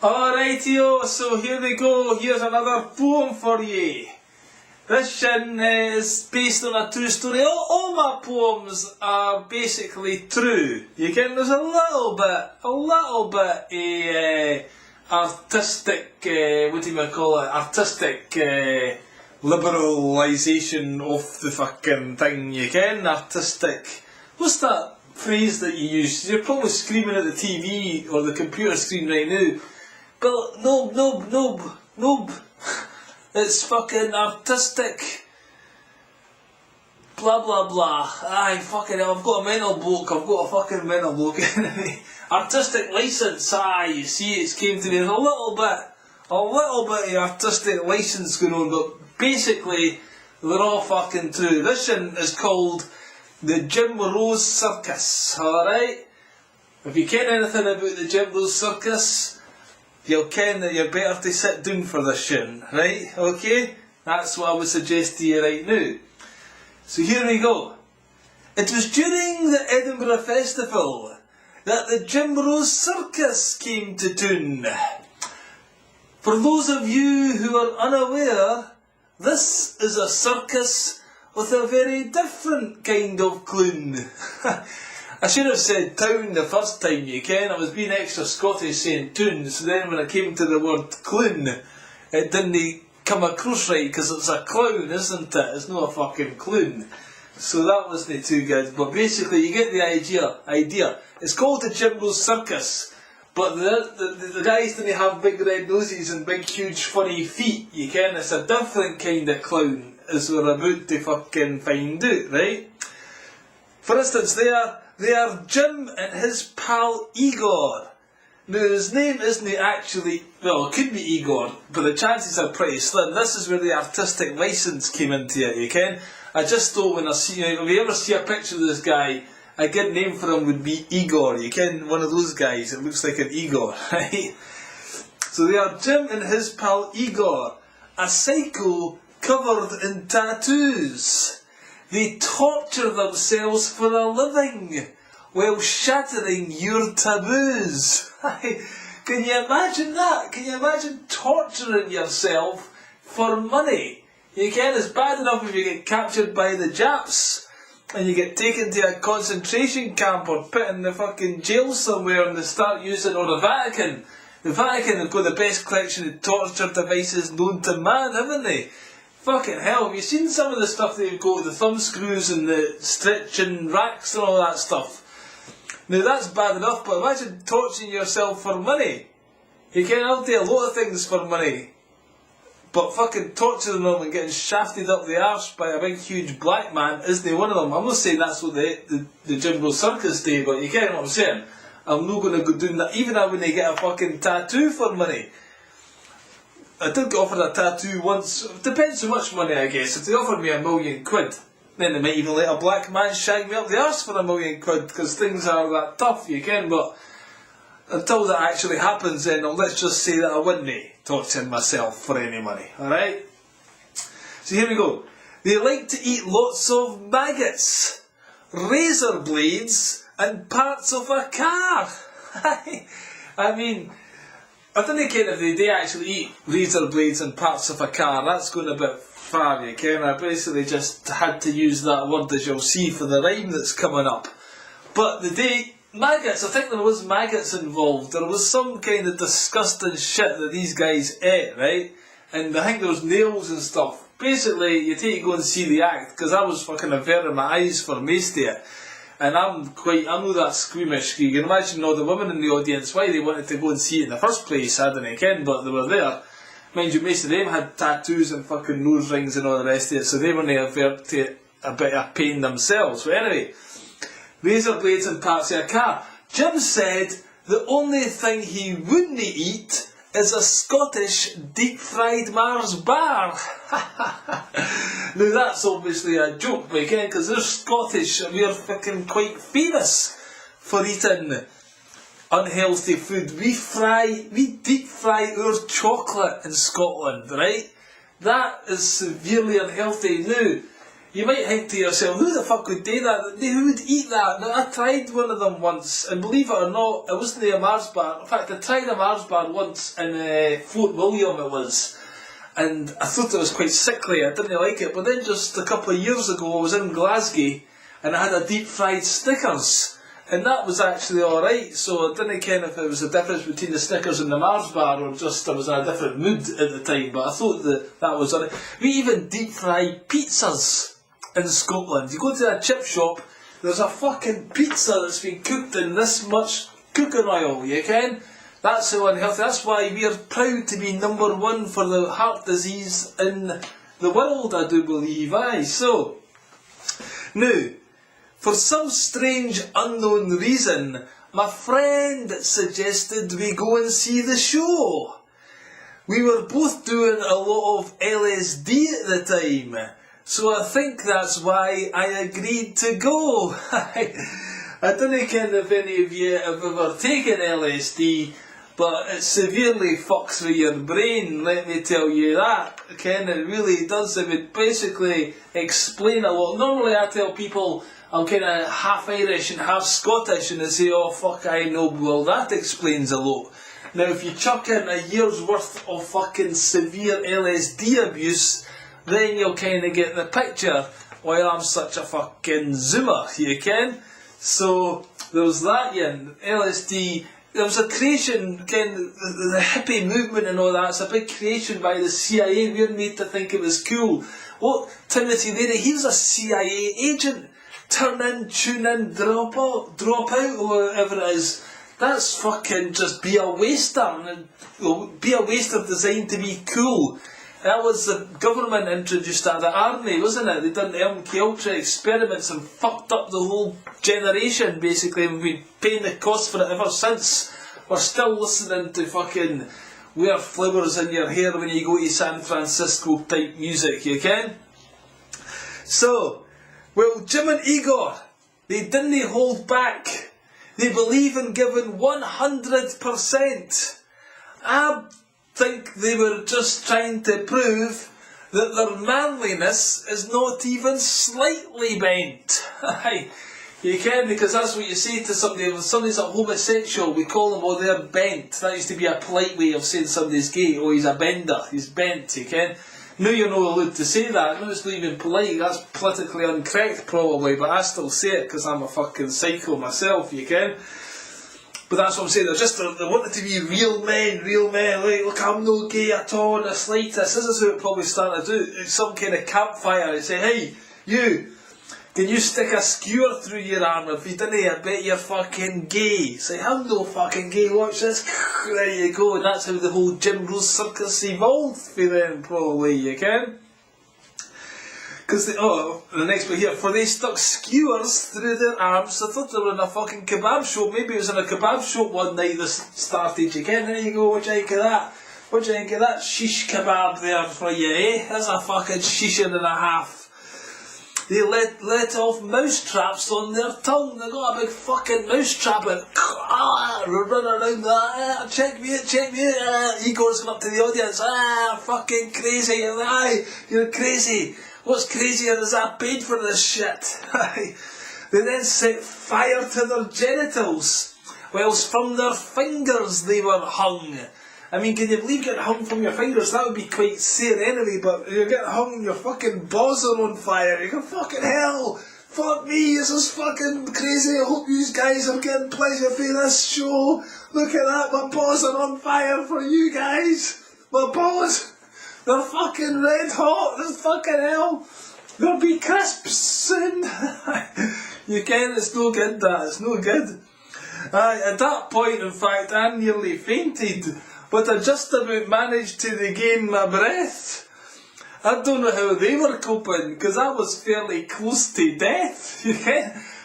Alrightio, so here we go, here's another poem for ye. This shin is based on a true story. All my poems are basically true. You can, there's a little bit artistic, what do you call it, artistic liberalisation of the fucking thing, you can, artistic, what's that phrase that you use? You're probably screaming at the TV or the computer screen right now. But Nob. It's fucking artistic. Blah blah blah. Aye, fucking hell, I've got a mental bloke. Artistic licence, aye, you see, it's came to me. There's a little bit of artistic licence going on, but basically, they're all fucking true. This one is called the Jim Rose Circus, alright? If you ken anything about the Jim Rose Circus, you'll ken that you're better to sit down for this shin, right? Okay? That's what I would suggest to you right now. So here we go. It was during the Edinburgh Festival that the Jim Rose Circus came to town. For those of you who are unaware, this is a circus with a very different kind of clown. I should have said town the first time, you ken. I was being extra Scottish saying toon, so then when I came to the word clown, it didn't come across right, because it's a clown, isn't it? It's not a fucking clown. So that wasn't too good, but basically you get the idea. It's called the Jim Rose Circus, but the guys didn't have big red noses and big huge funny feet, you ken. It's a different kind of clown, as we're about to fucking find out, right? For instance, they are Jim and his pal Igor. Now his name isn't actually, well, it could be Igor, but the chances are pretty slim. This is where the artistic licence came into it, you ken. I just thought when I see, if you ever see a picture of this guy, a good name for him would be Igor, you ken, one of those guys, it looks like an Igor, right? So they are Jim and his pal Igor, a psycho covered in tattoos. They torture themselves for a living while shattering your taboos. Can you imagine that? Can you imagine torturing yourself for money? You can, it's bad enough if you get captured by the Japs and you get taken to a concentration camp or put in the fucking jail somewhere and they start using, or the Vatican. The Vatican have got the best collection of torture devices known to man, haven't they? Fucking hell, have you seen some of the stuff they've got, the thumb screws and the stretching racks and all that stuff? Now that's bad enough, but imagine torturing yourself for money. You can, I'll do a lot of things for money, but fucking torturing them and getting shafted up the arse by a big huge black man isn't one of them. I'm not saying that's what the Jim Rose Circus do, but you get what I'm saying. I'm not going to go doing that, even when they get a fucking tattoo for money. I did get offered a tattoo once. It depends how much money, I guess. If they offered me £1 million, then they might even let a black man shag me up the arse for £1 million, because things are that tough, you can. But until that actually happens, then let's just say that I wouldn't torture myself for any money, alright? So here we go. They like to eat lots of maggots, razor blades, and parts of a car. I mean, I don't care if they do actually eat razor blades and parts of a car. That's going a bit far, you ken. I basically just had to use that word, as you'll see, for the rhyme that's coming up. But maggots, I think there was maggots involved. There was some kind of disgusting shit that these guys ate, right? And I think there was nails and stuff. Basically, you take to go and see the act, because I was fucking averting my eyes for most of it. And I'm not that squeamish. You can imagine all the women in the audience, why they wanted to go and see it in the first place. I didn't ken, but they were there. Mind you, most of them had tattoos and fucking nose rings and all the rest of it, so they weren't avert to a bit of pain themselves. But anyway, razor blades and parts of a car. Jim said the only thing he wouldn't eat is a Scottish deep-fried Mars bar. Now that's obviously a joke, but again, because they're Scottish and we're fucking quite famous for eating unhealthy food. We deep fry our chocolate in Scotland, right? That is severely unhealthy. Now, you might think to yourself, who the fuck would do that? Who would eat that? Now, I tried one of them once, and believe it or not, it wasn't a Mars bar. In fact, I tried a Mars bar once in Fort William it was, and I thought it was quite sickly, I didn't like it, but then just a couple of years ago I was in Glasgow, and I had a deep fried Snickers, and that was actually alright, so I didn't care if it was a difference between the Snickers and the Mars bar, or just I was in a different mood at the time, but I thought that was alright. We even deep fry pizzas in Scotland. You go to a chip shop, there's a fucking pizza that's been cooked in this much cooking oil, you ken? That's so unhealthy. That's why we are proud to be number one for the heart disease in the world, I do believe. Aye, so, now, for some strange unknown reason, my friend suggested we go and see the show. We were both doing a lot of LSD at the time, so I think that's why I agreed to go. I don't know if any of you have ever taken LSD, but it severely fucks with your brain, let me tell you that. Ken, it really does. It would basically explain a lot. Normally I tell people I'm kind of half Irish and half Scottish, and they say, oh fuck, I know, well that explains a lot. Now if you chuck in a year's worth of fucking severe LSD abuse, then you'll kind of get the picture why I'm such a fucking zoomer, you ken? So there was that, yeah, LSD. There was a creation, again, the hippie movement and all that, it's a big creation by the CIA. We were made to think it was cool. What, Timothy Leary, he was a CIA agent. Turn in, tune in, drop out, or whatever it is. That's fucking just be a waster. Be a waster designed to be cool. That was the government introduced that, the army, wasn't it? They done the MK Ultra experiments and fucked up the whole generation, basically. We've been paying the cost for it ever since. We're still listening to fucking wear flowers in your hair when you go to San Francisco type music, you ken? So, well, Jim and Igor, they didn't hold back. They believe in giving 100%. I think they were just trying to prove that their manliness is not even slightly bent. You can, because that's what you say to somebody. If somebody's a homosexual, we call them, oh, they're bent. That used to be a polite way of saying somebody's gay. Oh, he's a bender, he's bent, you can. Now you're not allowed to say that. No, it's not even polite. That's politically incorrect, probably, but I still say it because I'm a fucking psycho myself, you can. But that's what I'm saying, they wanted to be real men, like, look, I'm no gay at all in the slightest. This is how it probably started to do. Some kind of campfire, they say, hey, you, can you stick a skewer through your arm? If you didn't, I bet you're fucking gay. Say, I'm no fucking gay, watch this. There you go, and that's how the whole Jim Rose Circus evolved for them, probably, you can. Because the next bit here, for they stuck skewers through their arms. I thought they were in a fucking kebab shop. Maybe it was in a kebab shop one night this started, you can. There you go, what do you think of that? What do you think of that shish kebab there for you, eh? That's a fucking shisha and a half. They let off mouse traps on their tongue. They got a big fucking mouse trap and run around that. Check me out. Igor's going up to the audience. Fucking crazy. You're crazy. What's crazier is I paid for this shit. They then set fire to their genitals, whilst from their fingers they were hung. I mean, can you believe getting hung from your fingers? That would be quite sane anyway, but you're getting hung and your fucking balls are on fire. You go, fucking hell! Fuck me, this is fucking crazy. I hope you guys are getting pleasure from this show. Look at that, my balls are on fire for you guys. My balls, they're fucking red hot. This fucking hell. There'll be crisps soon. You can, it's no good that, it's no good. At that point, in fact, I nearly fainted. But I just about managed to regain my breath. I don't know how they were coping, because I was fairly close to death.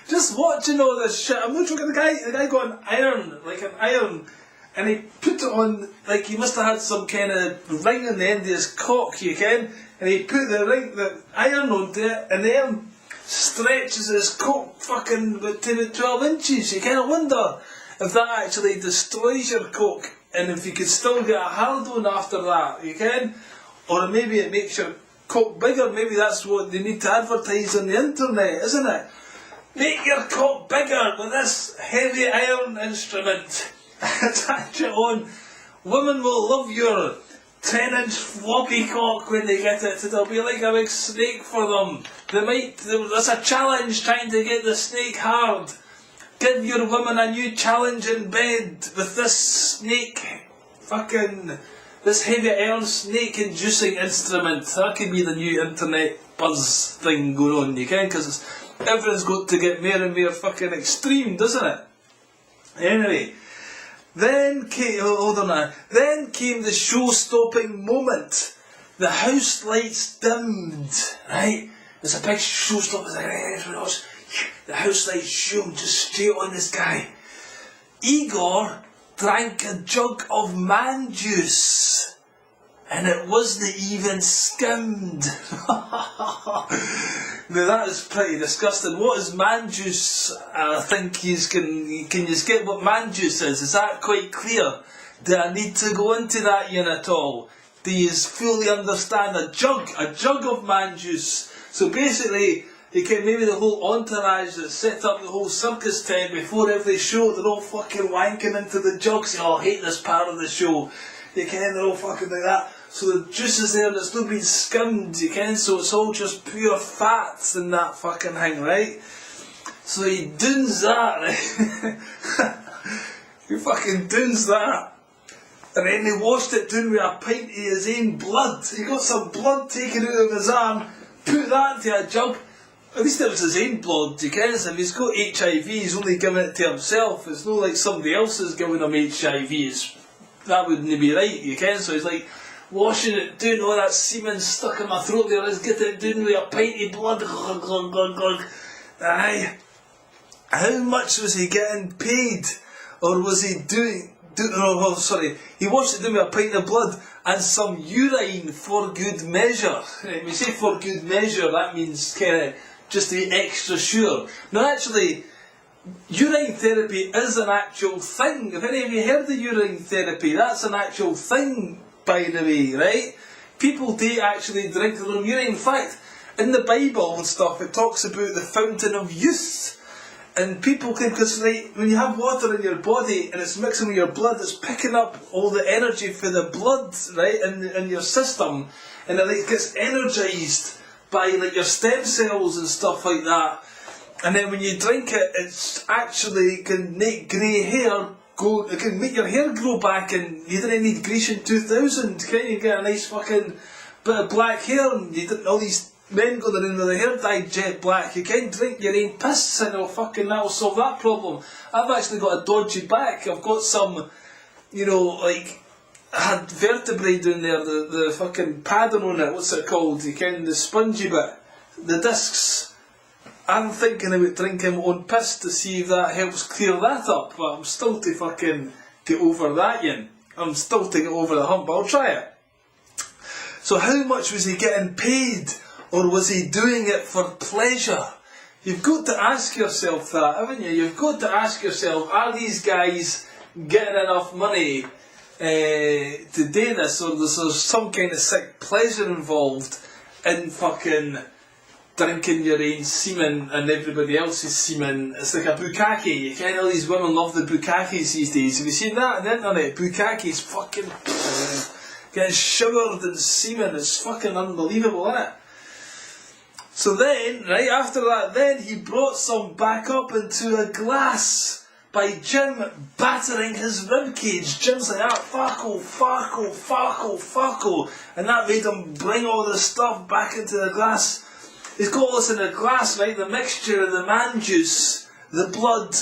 Just watching all this shit. I'm not joking, the guy got an iron, and he put it on, like he must have had some kind of ring on the end of his cock, and he put the iron onto it, and then stretches his cock fucking to 12 inches. You kind of wonder if that actually destroys your cock. And if you could still get a hard one after that, you can? Or maybe it makes your cock bigger. Maybe that's what they need to advertise on the internet, isn't it? Make your cock bigger with this heavy iron instrument. Attach it on. Women will love your 10-inch floppy cock when they get it. It'll be like a big snake for them. There's a challenge trying to get the snake hard. Give your woman a new challenge in bed with this snake, this heavy iron snake inducing instrument. That could be the new internet buzz thing going on, you can, because everything's got to get more and more fucking extreme, doesn't it? Anyway, then came the show-stopping moment. The house lights dimmed, right? There's a big showstopper. The house lights shone just straight on this guy. Igor drank a jug of man juice, and it wasn't even skimmed. Now that is pretty disgusting. What is man juice? I think can you get what man juice is? Is that quite clear? Do I need to go into that yet at all? Do you fully understand a jug of man juice? So basically, maybe the whole entourage that set up the whole circus tent before every show, they're all fucking wanking into the jugs. Oh, I hate this part of the show. They're all fucking like that. So the juice is there and it's not been skimmed, so it's all just pure fats in that fucking thing, right? So he doons that, right? He fucking doons that. And then he washed it down with a pint of his own blood. He got some blood taken out of his arm, put that into a jug. At least it was his own blood, If he's got HIV, he's only giving it to himself. It's not like somebody else is giving him HIV. That wouldn't be right, So he's like washing it down, all that semen stuck in my throat there. Let's get it down with a pint of blood. Aye. How much was he getting paid? Or was he he washed it down with a pint of blood and some urine for good measure. When we say for good measure, that means just to be extra sure. Now actually, urine therapy is an actual thing. Have any of you heard of urine therapy? That's an actual thing, by the way, right? People do actually drink their own urine. In fact, in the Bible and stuff, it talks about the fountain of youth. And people can, because when you have water in your body and it's mixing with your blood, it's picking up all the energy for the blood, right, in your system. And it gets energised by your stem cells and stuff like that. And then when you drink it, it's actually can make grey hair go. It can make your hair grow back, and you didn't need Grecian 2000. Can you get a nice fucking bit of black hair? And you didn't all these men going in with their hair dyed jet black. You can't drink your own piss, and that'll solve that problem. I've actually got a dodgy back. I've got some, I had vertebrae down there, the fucking padding on it, what's it called? The spongy bit, the discs. I'm thinking about drinking my own piss to see if that helps clear that up, but I'm still to fucking get over that yet. I'm still to get over the hump, I'll try it. So how much was he getting paid? Or was he doing it for pleasure? You've got to ask yourself that, haven't you? You've got to ask yourself, are these guys getting enough money to do this, or there's some kind of sick pleasure involved in fucking drinking your own semen and everybody else's semen? It's like a bukkake. All these women love the bukkakes these days. Have you seen that on the internet? Bukkakes fucking getting showered in semen. It's fucking unbelievable, isn't it? So then, right after that, then he brought some back up into a glass by Jim battering his ribcage. Jim's like, fuckle, and that made him bring all the stuff back into the glass. He's got all this in a glass, right? The mixture of the man juice, the blood,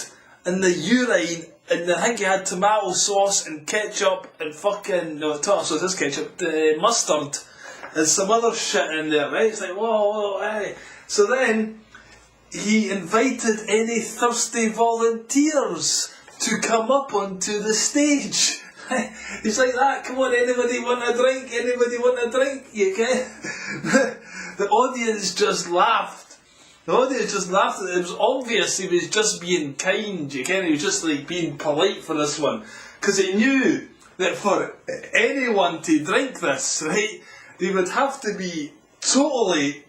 and the urine, and I think he had tomato sauce and ketchup and mustard. And some other shit in there, right? It's like, whoa, hey. So then, he invited any thirsty volunteers to come up onto the stage. He's like that, come on, anybody want a drink? Anybody want a drink? You can. The audience just laughed. It was obvious he was just being kind, you can. He was just being polite for this one. Because he knew that for anyone to drink this, right, they would have to be totally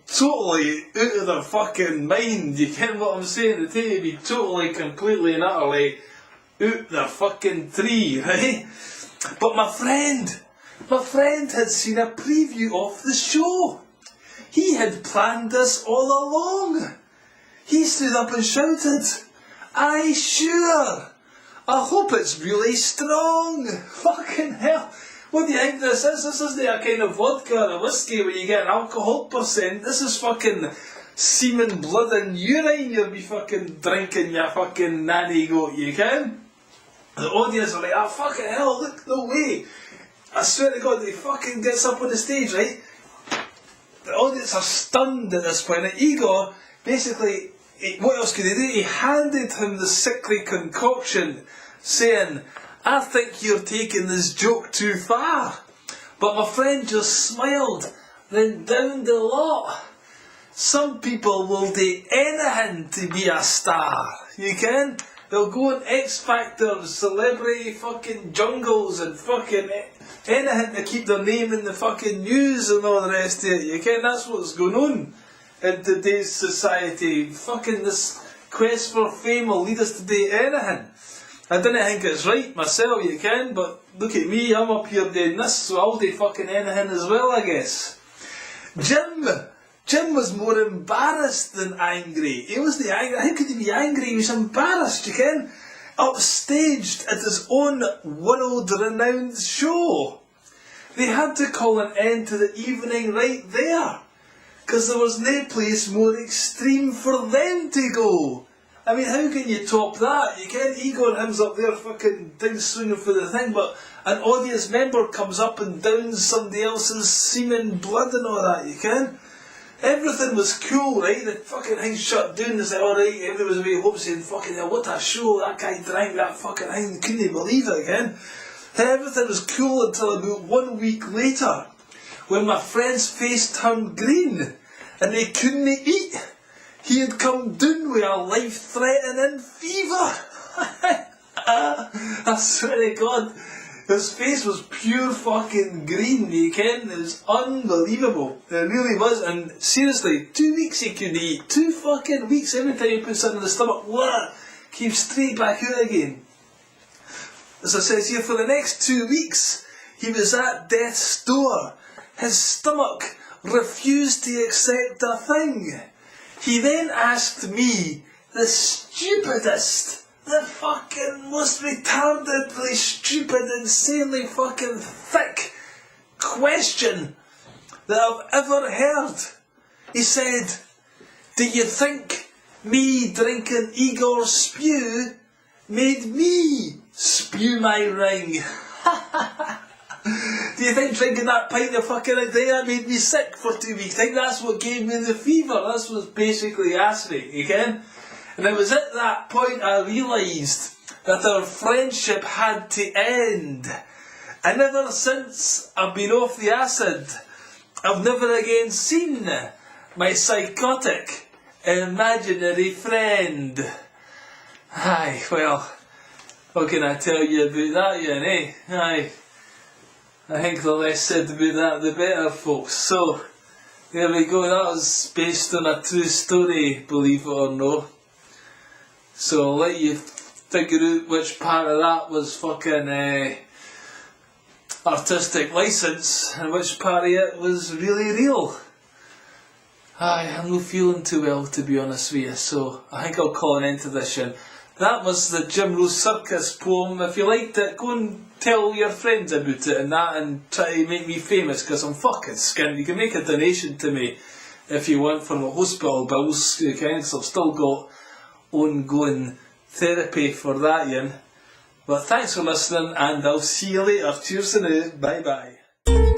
out of their fucking mind. You get what I'm saying? They take to be totally, completely and utterly out their fucking tree, right? But my friend had seen a preview of the show. He had planned this all along. He stood up and shouted, "Aye, sure. I hope it's really strong." Fucking hell. What do you think this is? This isn't a kind of vodka or a whiskey where you get an alcohol percent. This is fucking semen, blood and urine you'll be fucking drinking, you fucking nanny goat, you can? The audience are like, "Oh fucking hell, look, no way." I swear to God, he fucking gets up on the stage, right? The audience are stunned at this point. And Igor, basically, what else could he do? He handed him the sickly concoction, saying, "I think you're taking this joke too far." But my friend just smiled, then downed the lot. Some people will do anything to be a star, you can? They'll go on X Factor, celebrity fucking jungles and fucking anything to keep their name in the fucking news and all the rest of it, you can? That's what's going on in today's society. Fucking this quest for fame will lead us to do anything. I don't think it's right myself, you can, but look at me, I'm up here doing this, so I'll do fucking anything as well, I guess. Jim was more embarrassed than angry. He wasn't angry. How could he be angry? He was embarrassed, you can? Upstaged at his own world-renowned show. They had to call an end to the evening right there, because there was no place more extreme for them to go. I mean, how can you top that? You can't. Igor him's up there fucking thing swinging for the thing, but an audience member comes up and downs somebody else's semen, blood and all that, you can? Everything was cool, right? The fucking thing shut down. It's like, alright, everybody was away home saying, fucking hell, what a show. That guy drank that fucking thing. Couldn't believe it again. And everything was cool until about 1 week later, when my friend's face turned green and they couldn't eat. He had come down with a life-threatening fever. I swear to God, his face was pure fucking green, you ken? It was unbelievable. It really was. And seriously, 2 weeks he couldn't eat. 2 fucking weeks. Every time he put something in the stomach, came straight back out again. As I says here, for the next 2 weeks, he was at death's door. His stomach refused to accept a thing. He then asked me, the stupidest, the fucking most retardedly stupid, insanely fucking thick question that I've ever heard. He said, "Do you think me drinking Igor's spew made me spew my ring?" Do you think drinking that pint of fucking idea made me sick for 2 weeks? I think that's what gave me the fever. That's what basically asked me, again. And it was at that point I realised that our friendship had to end. And ever since I've been off the acid, I've never again seen my psychotic, imaginary friend. Aye, well, what can I tell you about that, eh? Aye. I think the less said about that, the better, folks. So, there we go. That was based on a true story, believe it or no. So, I'll let you figure out which part of that was fucking artistic licence and which part of it was really real. Aye, I'm not feeling too well, to be honest with you, so I think I'll call an end to this one. That was the Jim Rose Circus poem. If you liked it, go and tell your friends about it and that, and try to make me famous, because I'm fucking skinned. You can make a donation to me if you want for my hospital bills, okay? So I've still got ongoing therapy for that, But thanks for listening, and I'll see you later. Cheers to now. Bye bye.